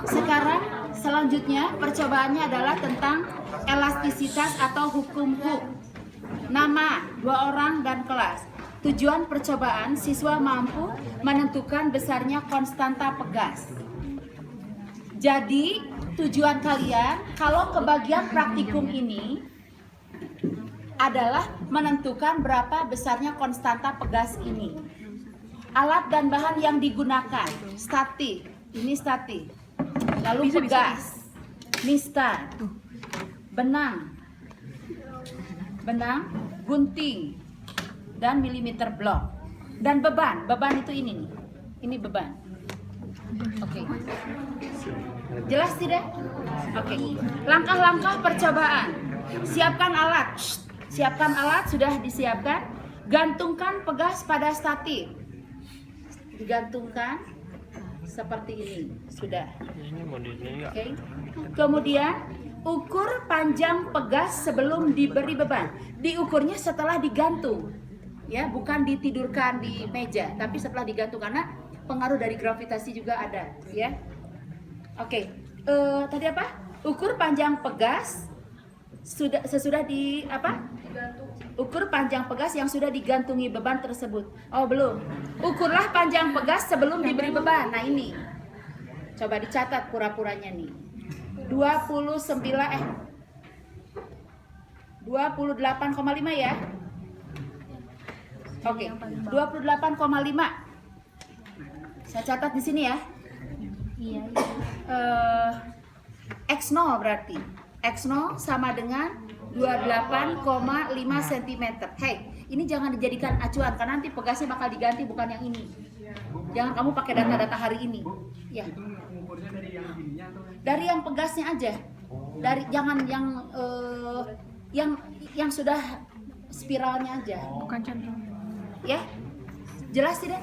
Sekarang selanjutnya percobaannya adalah tentang elastisitas atau hukum Hooke. Nama, 2 orang dan kelas. Tujuan percobaan, siswa mampu menentukan besarnya konstanta pegas. Jadi tujuan kalian kalau ke bagian praktikum ini adalah menentukan berapa besarnya konstanta pegas ini. Alat dan bahan yang digunakan, statik, ini statik. Lalu pegas, mistar, benang, gunting, dan milimeter blok. Dan beban itu ini nih. Ini beban. Oke. Jelas tidak? Oke. Langkah-langkah percobaan. Siapkan alat. Siapkan alat, sudah disiapkan. Gantungkan pegas pada statik. Digantungkan seperti ini. Sudah. Oke. Kemudian ukur panjang pegas sebelum diberi beban. Diukurnya setelah digantung. Ya, bukan ditidurkan di meja, tapi setelah digantung karena pengaruh dari gravitasi juga ada, ya. Oke. Tadi apa? Ukur panjang pegas sesudah di apa? Ukur panjang pegas yang sudah digantungi beban tersebut. Oh, belum. Ukurlah panjang pegas sebelum diberi beban. Nah, ini. Coba dicatat pura-puranya nih. 28,5 ya. Oke, 28,5. Saya catat di sini ya. Iya. X0 berarti. X0 sama dengan 28,5 cm. Hey, ini jangan dijadikan acuan karena nanti pegasnya bakal diganti, bukan yang ini. Jangan kamu pakai data-data hari ini. Ya. Dari yang pegasnya aja. Dari jangan yang sudah spiralnya aja. Bukan contoh. Ya. Jelas tidak?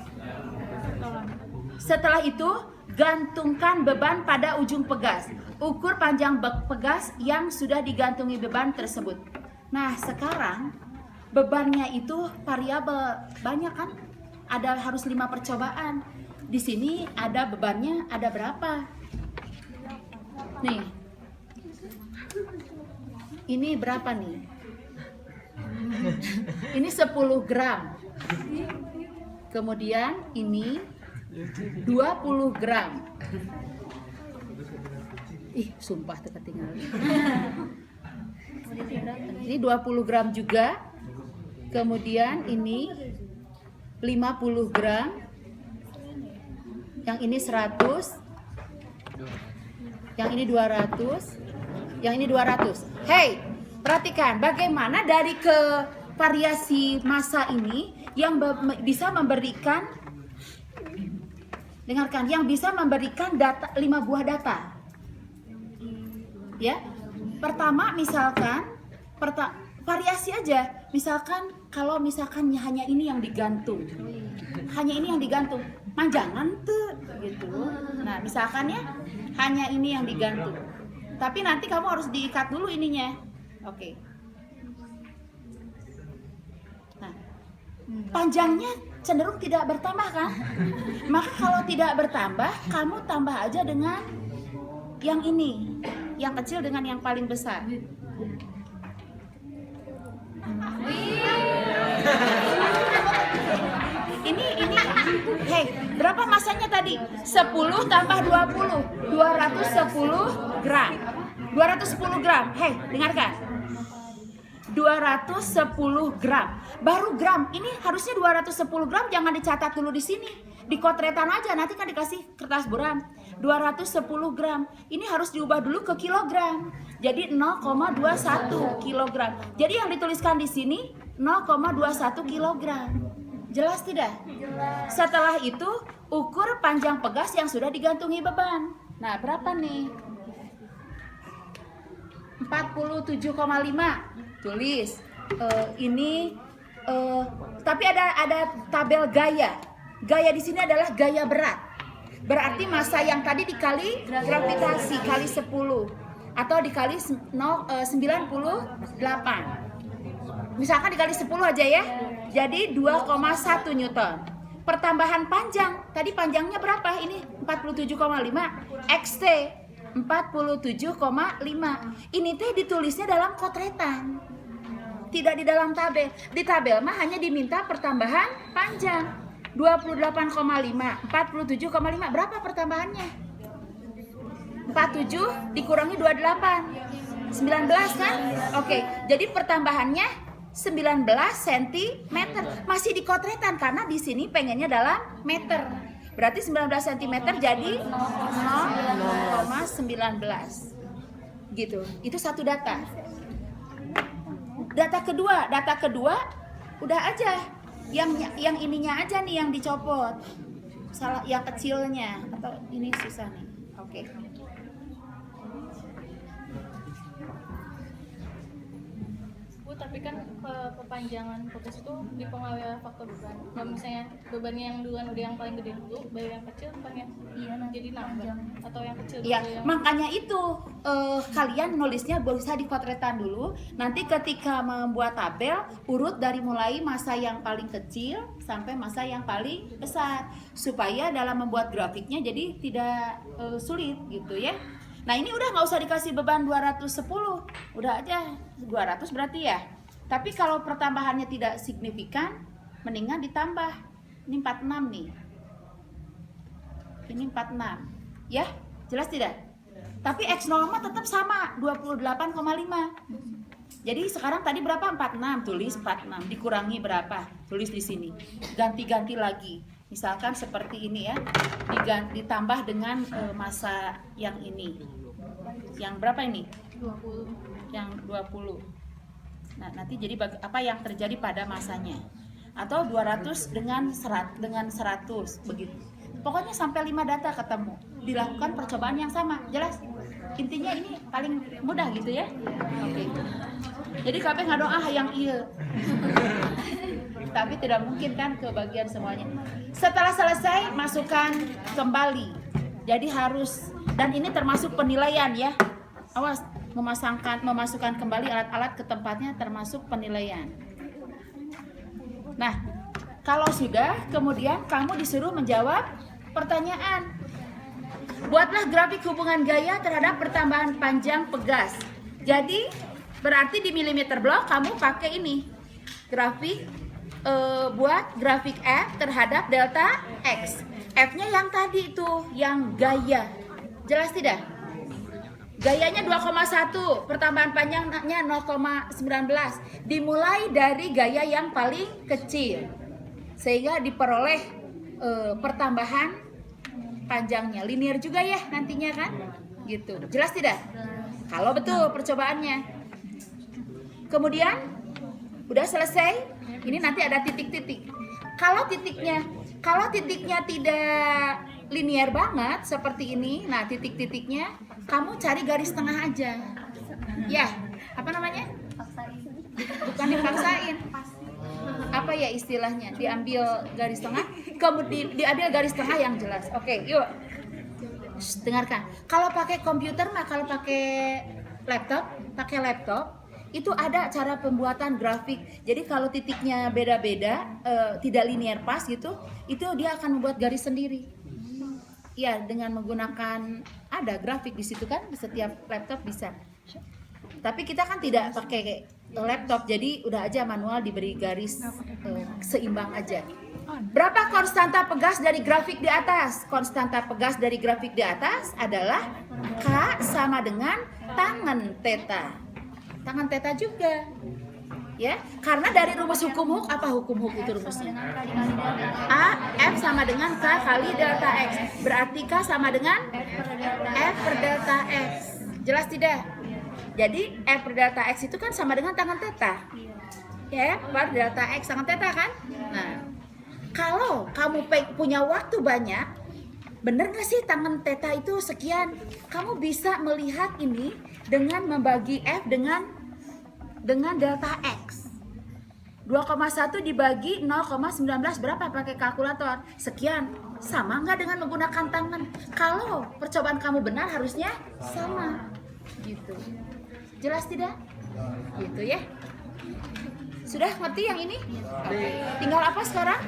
Setelah itu, gantungkan beban pada ujung pegas. Ukur panjang pegas yang sudah digantungi beban tersebut. Nah, sekarang bebannya itu variabel, banyak kan? Ada harus 5 percobaan. Di sini ada bebannya, ada berapa? Nih. Ini berapa nih? Ini 10 gram. Kemudian ini 20 gram. Ih, sumpah ketinggalan. Ini 20 gram juga. Kemudian ini 50 gram. Yang ini 100. Yang ini 200. Yang ini 200. Hey, perhatikan bagaimana dari ke variasi massa ini yang bisa memberikan, dengarkan, yang bisa memberikan data 5 buah data. Ya, pertama misalkan variasi aja. Misalkan kalau misalkan hanya ini yang digantung, jangan tuh gitu. Nah, misalkan ya hanya ini yang digantung, tapi nanti kamu harus diikat dulu ininya. Oke. Nah, panjangnya cenderung tidak bertambah kan? Maka kalau tidak bertambah, kamu tambah aja dengan yang ini, yang kecil dengan yang paling besar. Ini, hey, berapa masanya tadi? 10 tambah 20, 210 gram. 210 gram, hey, dengarkan. 210 gram, baru gram. Ini harusnya 210 gram, jangan dicatat dulu di sini. Di kotretan aja, nanti kan dikasih kertas buram. 210 gram, ini harus diubah dulu ke kilogram. Jadi 0,21 kilogram. Jadi yang dituliskan di sini 0,21 kilogram. Jelas tidak? Jelas. Setelah itu, ukur panjang pegas yang sudah digantungi beban. Nah, berapa nih? 47,5. Tulis. Ini tapi ada tabel gaya. Gaya di sini adalah gaya berat. Berarti massa yang tadi dikali gravitasi kali 10 atau dikali 98. Misalkan dikali 10 aja ya. Jadi 2,1 Newton. pertambahan panjang. Tadi panjangnya berapa? Ini 47,5. XT 47,5. Ini teh ditulisnya dalam kotretan, tidak di dalam tabel. Di tabel mah hanya diminta pertambahan panjang 28,5, 47,5. Berapa pertambahannya? 47 dikurangi 28, 19 kan? Oke, jadi pertambahannya 19 cm. Masih di kotretan karena di sini pengennya dalam meter. Berarti 19 cm jadi 0,19 gitu. Itu satu data. Data kedua udah aja yang ininya aja nih yang dicopot. Salah yang kecilnya atau ini susah nih. Oke. Tapi kan perpanjangan putus itu dipengaruhi oleh faktor beban. Kalau misalnya bebannya yang duluan udah yang paling gede dulu, baru yang kecil kan yang jadi nambah atau yang kecil dulu. Iya, makanya itu kalian nulisnya bisa di kotretan dulu. Nanti ketika membuat tabel, urut dari mulai masa yang paling kecil sampai masa yang paling besar, supaya dalam membuat grafiknya jadi tidak sulit gitu ya. Nah ini udah nggak usah dikasih beban 210, udah aja 200 berarti ya. Tapi kalau pertambahannya tidak signifikan, mendingan ditambah. Ini 46 nih. Ini 46, ya jelas tidak? Tapi X0 mah tetap sama 28,5. Jadi sekarang tadi berapa? 46, tulis 46. Dikurangi berapa? Tulis di sini. Ganti-ganti lagi. Misalkan seperti ini ya, ditambah dengan masa yang ini. Yang berapa ini? 20. Yang 20. Nah, nanti jadi apa yang terjadi pada masanya. Atau 200 dengan 100 begitu. Pokoknya sampai 5 data ketemu. Dilakukan percobaan yang sama. Jelas? Intinya ini paling mudah gitu ya. Oke. Jadi kabeh ngadoa yang iya. Tapi tidak mungkin kan kebagian semuanya. Setelah selesai masukkan kembali. Jadi harus, dan ini termasuk penilaian ya. Awas, memasukkan kembali alat-alat ke tempatnya termasuk penilaian. Nah, kalau sudah, kemudian kamu disuruh menjawab pertanyaan. Buatlah grafik hubungan gaya terhadap pertambahan panjang pegas. Jadi berarti di millimeter block kamu pakai ini grafik. Buat grafik F terhadap delta X. F-nya yang tadi itu, yang gaya. Jelas tidak? Gayanya 2,1, pertambahan panjangnya 0,19. Dimulai dari gaya yang paling kecil. Sehingga diperoleh pertambahan panjangnya. Linear juga ya nantinya kan? Gitu. Jelas tidak? Kalau betul percobaannya. Kemudian udah selesai. Ini nanti ada titik-titik. Kalau titiknya tidak linear banget seperti ini, nah titik-titiknya kamu cari garis tengah aja. Ya, apa namanya? Bukan dipaksain. Apa ya istilahnya? Diambil garis tengah, kemudian diambil garis tengah yang jelas. Oke, yuk. Dengarkan. Kalau pakai komputer mah, kalau pakai laptop itu ada cara pembuatan grafik. Jadi kalau titiknya beda-beda, tidak linear pas gitu, itu dia akan membuat garis sendiri. Ya, dengan menggunakan ada grafik di situ kan, di setiap laptop bisa. Tapi kita kan tidak pakai laptop, jadi udah aja manual diberi garis seimbang aja. Berapa konstanta pegas dari grafik di atas? Konstanta pegas dari grafik di atas adalah K sama dengan tangen theta. Tangan theta juga, ya, karena dari rumus hukum Hooke, apa hukum Hooke itu rumusnya? A F sama dengan K kali delta X, berarti K sama dengan F per delta X. Jelas tidak? Jadi F per delta X itu kan sama dengan tangan theta, ya, per delta X tangan theta kan? Nah, kalau kamu punya waktu banyak, bener gak sih tangan theta itu sekian? Kamu bisa melihat ini dengan membagi F dengan delta X. 2,1 dibagi 0,19 berapa pakai kalkulator? Sekian. Sama nggak dengan menggunakan tangan? Kalau percobaan kamu benar harusnya sama. Gitu. Jelas tidak? Gitu ya. Sudah ngerti yang ini? Tinggal apa sekarang?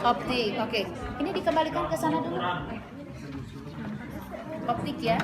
Optik. Oke. Ini dikembalikan ke sana dulu. Optik ya.